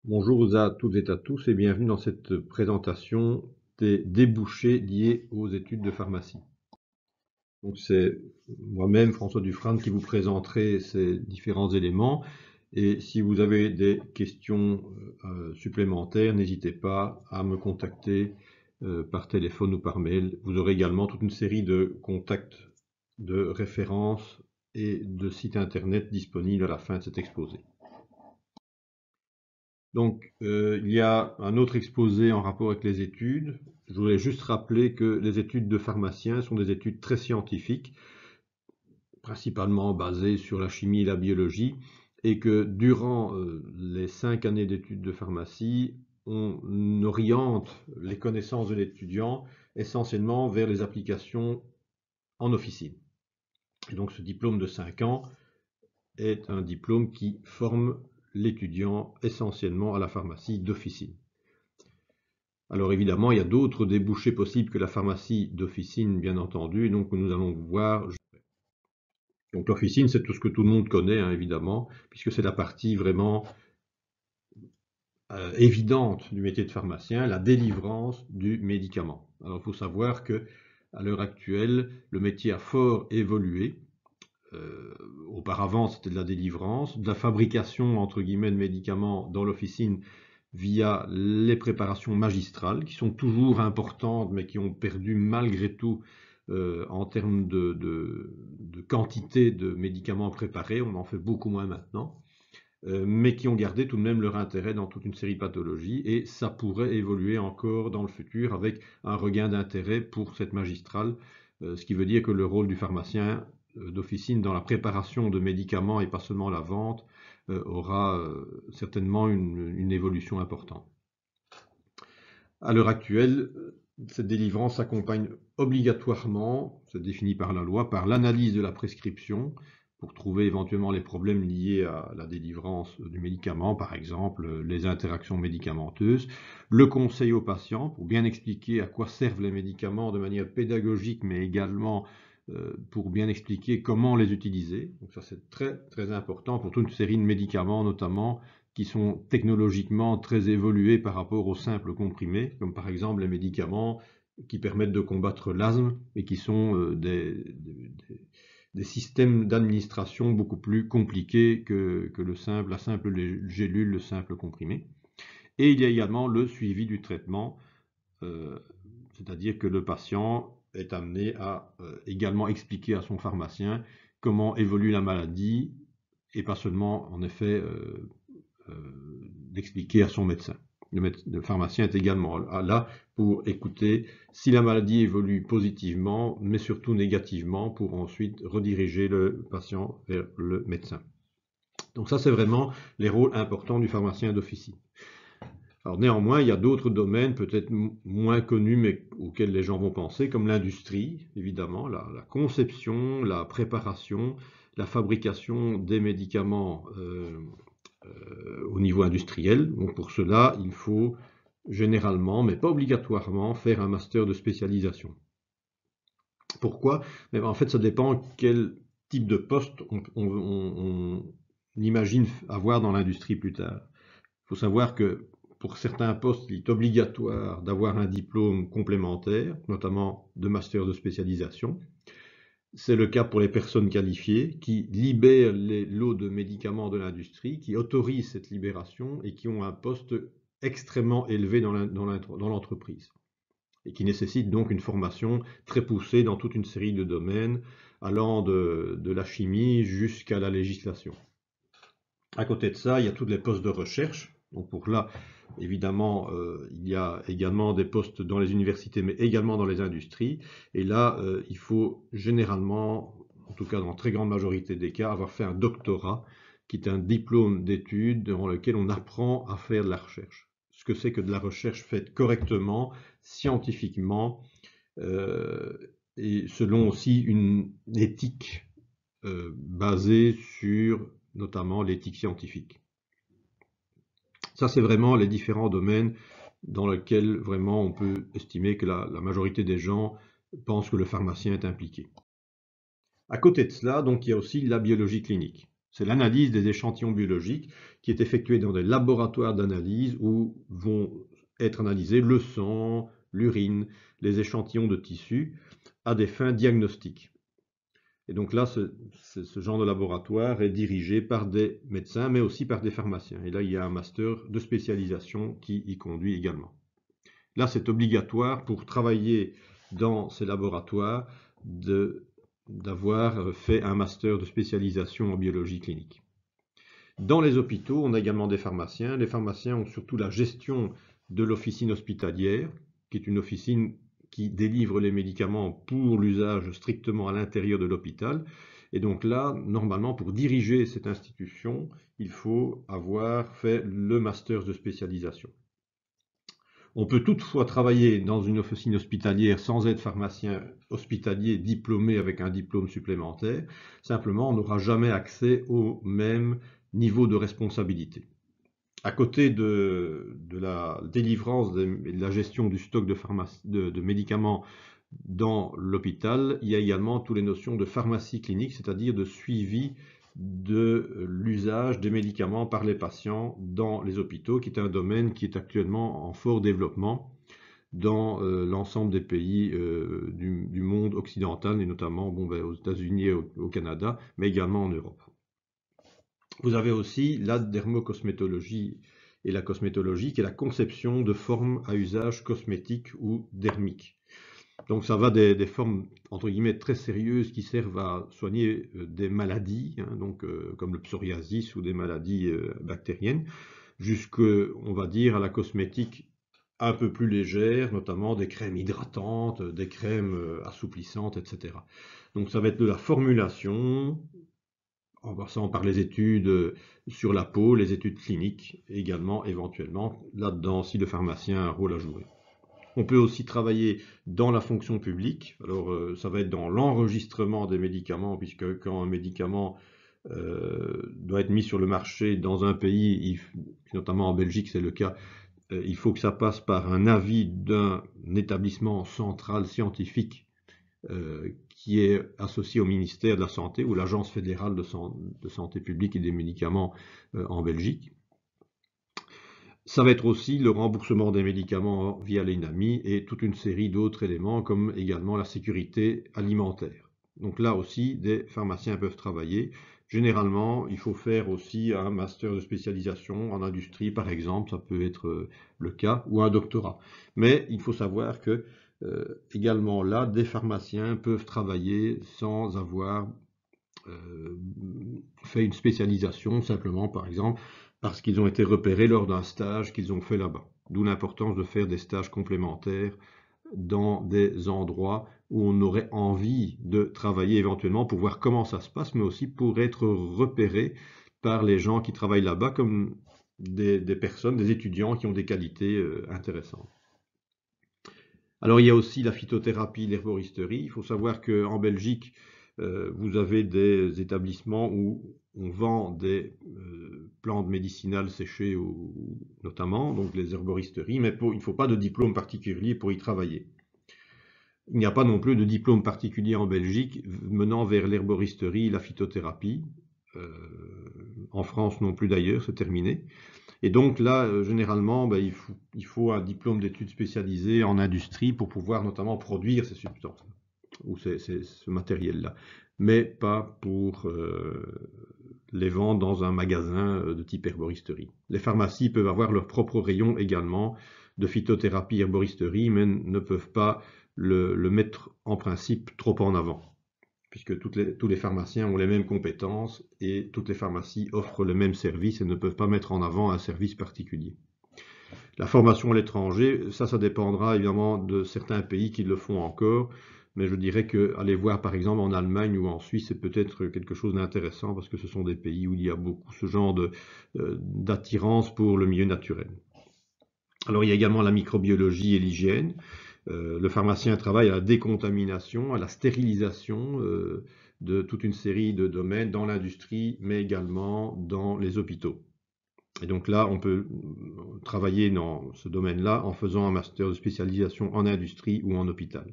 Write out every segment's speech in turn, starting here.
Bonjour à toutes et à tous et bienvenue dans cette présentation des débouchés liés aux études de pharmacie. Donc c'est moi-même, François Dufrane, qui vous présenterai ces différents éléments. Et si vous avez des questions supplémentaires, n'hésitez pas à me contacter par téléphone ou par mail. Vous aurez également toute une série de contacts, de références et de sites internet disponibles à la fin de cet exposé. Donc, il y a un autre exposé en rapport avec les études. Je voulais juste rappeler que les études de pharmacien sont des études très scientifiques, principalement basées sur la chimie et la biologie, et que durant les 5 années d'études de pharmacie, on oriente les connaissances de l'étudiant essentiellement vers les applications en officine. Et donc ce diplôme de 5 ans est un diplôme qui forme l'étudiant essentiellement à la pharmacie d'officine. Alors évidemment, il y a d'autres débouchés possibles que la pharmacie d'officine, bien entendu, donc nous allons voir. Donc l'officine, c'est tout ce que tout le monde connaît, hein, évidemment, puisque c'est la partie vraiment évidente du métier de pharmacien, la délivrance du médicament. Alors il faut savoir que à l'heure actuelle, le métier a fort évolué. Auparavant, c'était de la délivrance, de la fabrication, entre guillemets, de médicaments dans l'officine via les préparations magistrales, qui sont toujours importantes, mais qui ont perdu malgré tout en termes de quantité de médicaments préparés. On en fait beaucoup moins maintenant, mais qui ont gardé tout de même leur intérêt dans toute une série de pathologies, et ça pourrait évoluer encore dans le futur avec un regain d'intérêt pour cette magistrale, ce qui veut dire que le rôle du pharmacien d'officine dans la préparation de médicaments et pas seulement la vente aura certainement une évolution importante. À l'heure actuelle, cette délivrance s'accompagne obligatoirement, c'est défini par la loi, par l'analyse de la prescription pour trouver éventuellement les problèmes liés à la délivrance du médicament, par exemple les interactions médicamenteuses, le conseil au patient pour bien expliquer à quoi servent les médicaments de manière pédagogique, mais également pour bien expliquer comment les utiliser. Donc ça c'est très très important pour toute une série de médicaments notamment qui sont technologiquement très évolués par rapport aux simples comprimés, comme par exemple les médicaments qui permettent de combattre l'asthme et qui sont des systèmes d'administration beaucoup plus compliqués que la simple gélule, le simple comprimé. Et il y a également le suivi du traitement, c'est-à-dire que le patient est amené à également expliquer à son pharmacien comment évolue la maladie et pas seulement en effet d'expliquer à son médecin. Le pharmacien est également là pour écouter si la maladie évolue positivement, mais surtout négativement, pour ensuite rediriger le patient vers le médecin. Donc ça, c'est vraiment les rôles importants du pharmacien d'officine. Alors néanmoins, il y a d'autres domaines peut-être moins connus, mais auxquels les gens vont penser, comme l'industrie, évidemment, la conception, la préparation, la fabrication des médicaments au niveau industriel. Donc pour cela, il faut généralement, mais pas obligatoirement, faire un master de spécialisation. Pourquoi? Mais en fait, ça dépend quel type de poste on imagine avoir dans l'industrie plus tard. Il faut savoir que pour certains postes, il est obligatoire d'avoir un diplôme complémentaire, notamment de master de spécialisation. C'est le cas pour les personnes qualifiées qui libèrent les lots de médicaments de l'industrie, qui autorisent cette libération et qui ont un poste extrêmement élevé dans l'entreprise et qui nécessitent donc une formation très poussée dans toute une série de domaines allant de la chimie jusqu'à la législation. À côté de ça, il y a tous les postes de recherche. Donc pour là, évidemment, il y a également des postes dans les universités, mais également dans les industries. Et là, il faut généralement, en tout cas dans la très grande majorité des cas, avoir fait un doctorat, qui est un diplôme d'études dans lequel on apprend à faire de la recherche. Ce que c'est que de la recherche faite correctement, scientifiquement, et selon aussi une éthique basée sur notamment l'éthique scientifique. Ça, c'est vraiment les différents domaines dans lesquels vraiment on peut estimer que la majorité des gens pensent que le pharmacien est impliqué. À côté de cela, donc, il y a aussi la biologie clinique. C'est l'analyse des échantillons biologiques qui est effectuée dans des laboratoires d'analyse où vont être analysés le sang, l'urine, les échantillons de tissu à des fins diagnostiques. Et donc là, ce genre de laboratoire est dirigé par des médecins, mais aussi par des pharmaciens. Et là, il y a un master de spécialisation qui y conduit également. Là, c'est obligatoire pour travailler dans ces laboratoires d'avoir fait un master de spécialisation en biologie clinique. Dans les hôpitaux, on a également des pharmaciens. Les pharmaciens ont surtout la gestion de l'officine hospitalière, qui est une officine qui délivre les médicaments pour l'usage strictement à l'intérieur de l'hôpital. Et donc là, normalement, pour diriger cette institution, il faut avoir fait le master de spécialisation. On peut toutefois travailler dans une officine hospitalière sans être pharmacien hospitalier diplômé avec un diplôme supplémentaire. Simplement, on n'aura jamais accès au même niveau de responsabilité. À côté de la délivrance et de la gestion du stock de médicaments dans l'hôpital, il y a également toutes les notions de pharmacie clinique, c'est-à-dire de suivi de l'usage des médicaments par les patients dans les hôpitaux, qui est un domaine qui est actuellement en fort développement dans l'ensemble des pays du monde occidental, et notamment aux États-Unis et au Canada, mais également en Europe. Vous avez aussi la dermocosmétologie et la cosmétologie, qui est la conception de formes à usage cosmétique ou dermique. Donc ça va des formes entre guillemets très sérieuses qui servent à soigner des maladies, comme le psoriasis ou des maladies bactériennes, jusqu'on va dire à la cosmétique un peu plus légère, notamment des crèmes hydratantes, des crèmes assouplissantes, etc. Donc ça va être de la formulation, en passant par les études sur la peau, les études cliniques également éventuellement, là-dedans si le pharmacien a un rôle à jouer. On peut aussi travailler dans la fonction publique. Alors, ça va être dans l'enregistrement des médicaments, puisque quand un médicament doit être mis sur le marché dans un pays, notamment en Belgique, c'est le cas, il faut que ça passe par un avis d'un établissement central scientifique qui est associé au ministère de la Santé ou l'Agence fédérale de santé publique et des médicaments en Belgique. Ça va être aussi le remboursement des médicaments via l'ENAMI et toute une série d'autres éléments, comme également la sécurité alimentaire. Donc là aussi, des pharmaciens peuvent travailler. Généralement, il faut faire aussi un master de spécialisation en industrie, par exemple, ça peut être le cas, ou un doctorat. Mais il faut savoir que également là, des pharmaciens peuvent travailler sans avoir fait une spécialisation, simplement, par exemple, parce qu'ils ont été repérés lors d'un stage qu'ils ont fait là-bas. D'où l'importance de faire des stages complémentaires dans des endroits où on aurait envie de travailler éventuellement pour voir comment ça se passe, mais aussi pour être repéré par les gens qui travaillent là-bas comme des personnes, des étudiants qui ont des qualités intéressantes. Alors il y a aussi la phytothérapie, l'herboristerie. Il faut savoir qu'en Belgique, vous avez des établissements où on vend des plantes médicinales séchées notamment, donc les herboristeries, mais il ne faut pas de diplôme particulier pour y travailler. Il n'y a pas non plus de diplôme particulier en Belgique menant vers l'herboristerie, la phytothérapie. En France non plus d'ailleurs, c'est terminé. Et donc là, généralement, il faut un diplôme d'études spécialisées en industrie pour pouvoir notamment produire ces substances ou ce matériel-là, mais pas pour les vendre dans un magasin de type herboristerie. Les pharmacies peuvent avoir leur propre rayon également de phytothérapie herboristerie, mais ne peuvent pas le mettre en principe trop en avant, puisque tous les pharmaciens ont les mêmes compétences et toutes les pharmacies offrent le même service et ne peuvent pas mettre en avant un service particulier. La formation à l'étranger, ça dépendra évidemment de certains pays qui le font encore, mais je dirais qu'aller voir par exemple en Allemagne ou en Suisse, c'est peut-être quelque chose d'intéressant parce que ce sont des pays où il y a beaucoup ce genre d'attirance pour le milieu naturel. Alors il y a également la microbiologie et l'hygiène. Le pharmacien travaille à la décontamination, à la stérilisation de toute une série de domaines dans l'industrie, mais également dans les hôpitaux. Et donc là, on peut travailler dans ce domaine-là en faisant un master de spécialisation en industrie ou en hôpital.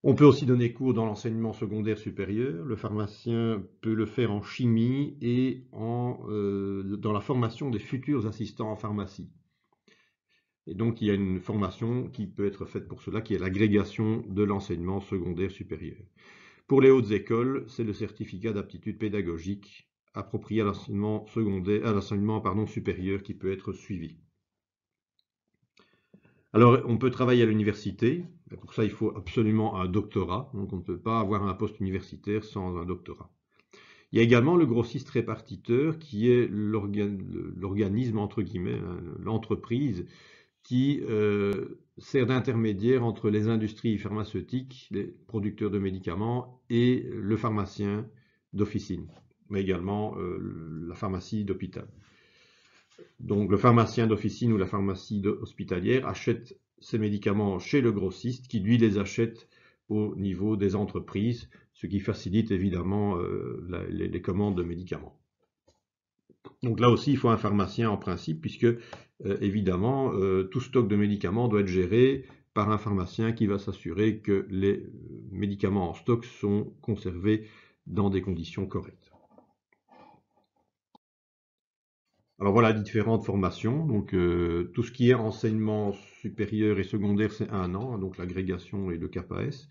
On peut aussi donner cours dans l'enseignement secondaire supérieur. Le pharmacien peut le faire en chimie et dans la formation des futurs assistants en pharmacie. Et donc, il y a une formation qui peut être faite pour cela, qui est l'agrégation de l'enseignement secondaire supérieur. Pour les hautes écoles, c'est le certificat d'aptitude pédagogique approprié à l'enseignement supérieur qui peut être suivi. Alors, on peut travailler à l'université. Pour ça, il faut absolument un doctorat. Donc, on ne peut pas avoir un poste universitaire sans un doctorat. Il y a également le grossiste-répartiteur, qui est l'organisme, entre guillemets, l'entreprise, qui sert d'intermédiaire entre les industries pharmaceutiques, les producteurs de médicaments, et le pharmacien d'officine, mais également la pharmacie d'hôpital. Donc le pharmacien d'officine ou la pharmacie hospitalière achète ces médicaments chez le grossiste qui lui les achète au niveau des entreprises, ce qui facilite évidemment les commandes de médicaments. Donc là aussi, il faut un pharmacien en principe, puisque évidemment, tout stock de médicaments doit être géré par un pharmacien qui va s'assurer que les médicaments en stock sont conservés dans des conditions correctes. Alors voilà différentes formations. Donc tout ce qui est enseignement supérieur et secondaire, c'est 1 an, donc l'agrégation et le CAPAS.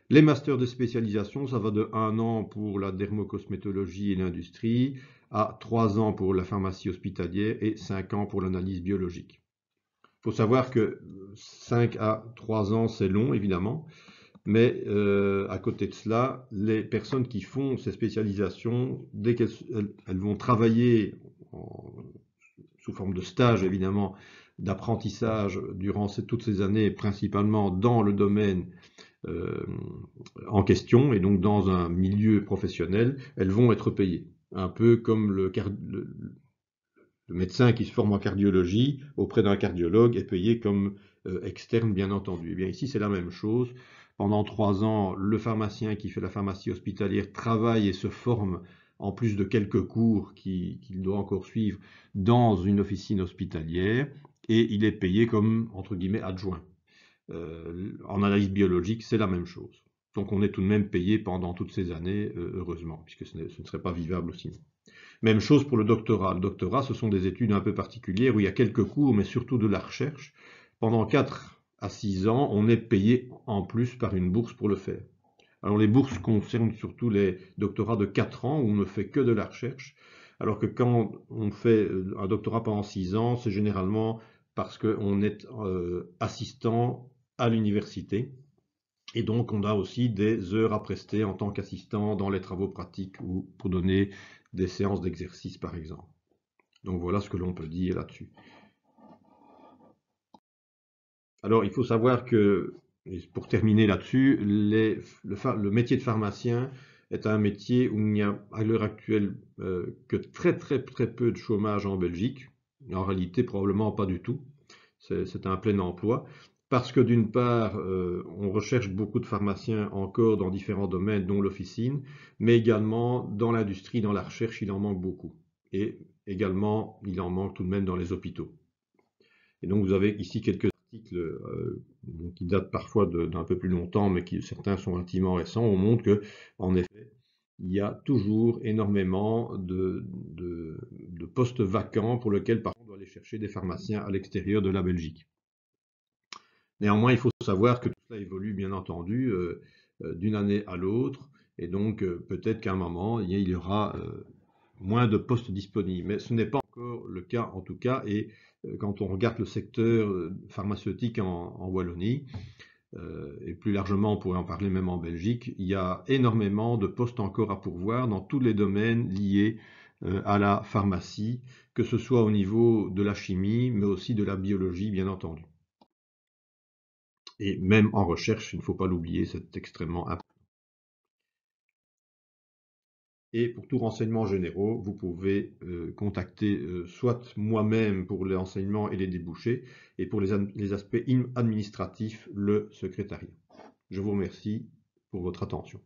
Les masters de spécialisation, ça va de 1 an pour la dermocosmétologie et l'industrie, à 3 ans pour la pharmacie hospitalière et 5 ans pour l'analyse biologique. Il faut savoir que 5 à 3 ans, c'est long, évidemment, mais à côté de cela, les personnes qui font ces spécialisations, dès qu'elles vont travailler sous forme de stage, évidemment, d'apprentissage durant toutes ces années, principalement dans le domaine en question, et donc dans un milieu professionnel, elles vont être payées. Un peu comme le médecin qui se forme en cardiologie auprès d'un cardiologue est payé comme externe, bien entendu. Et bien ici, c'est la même chose. Pendant 3 ans, le pharmacien qui fait la pharmacie hospitalière travaille et se forme, en plus de quelques cours qu'il doit encore suivre, dans une officine hospitalière, et il est payé comme, entre guillemets, adjoint. En analyse biologique, c'est la même chose. Donc on est tout de même payé pendant toutes ces années, heureusement, puisque ce ne serait pas vivable sinon. Même chose pour le doctorat. Le doctorat, ce sont des études un peu particulières où il y a quelques cours, mais surtout de la recherche. Pendant 4 à 6 ans, on est payé en plus par une bourse pour le faire. Alors les bourses concernent surtout les doctorats de 4 ans où on ne fait que de la recherche, alors que quand on fait un doctorat pendant 6 ans, c'est généralement parce qu'on est assistant à l'université. Et donc, on a aussi des heures à prester en tant qu'assistant dans les travaux pratiques ou pour donner des séances d'exercice, par exemple. Donc, voilà ce que l'on peut dire là-dessus. Alors, il faut savoir que, et pour terminer là-dessus, le métier de pharmacien est un métier où il n'y a à l'heure actuelle que très peu de chômage en Belgique. En réalité, probablement pas du tout. C'est un plein emploi. Parce que d'une part, on recherche beaucoup de pharmaciens encore dans différents domaines, dont l'officine, mais également dans l'industrie, dans la recherche, il en manque beaucoup. Et également, il en manque tout de même dans les hôpitaux. Et donc, vous avez ici quelques articles qui datent parfois d'un peu plus longtemps, mais certains sont intimement récents. On montre que, en effet, il y a toujours énormément de postes vacants pour lesquels, par contre, on doit aller chercher des pharmaciens à l'extérieur de la Belgique. Néanmoins, il faut savoir que tout cela évolue, bien entendu, d'une année à l'autre, et donc peut-être qu'à un moment, il y aura moins de postes disponibles. Mais ce n'est pas encore le cas, en tout cas, et quand on regarde le secteur pharmaceutique en Wallonie, et plus largement, on pourrait en parler même en Belgique, il y a énormément de postes encore à pourvoir dans tous les domaines liés à la pharmacie, que ce soit au niveau de la chimie, mais aussi de la biologie, bien entendu. Et même en recherche, il ne faut pas l'oublier, c'est extrêmement important. Et pour tout renseignement généraux, vous pouvez contacter soit moi-même pour les renseignements et les débouchés, et pour les aspects administratifs, le secrétariat. Je vous remercie pour votre attention.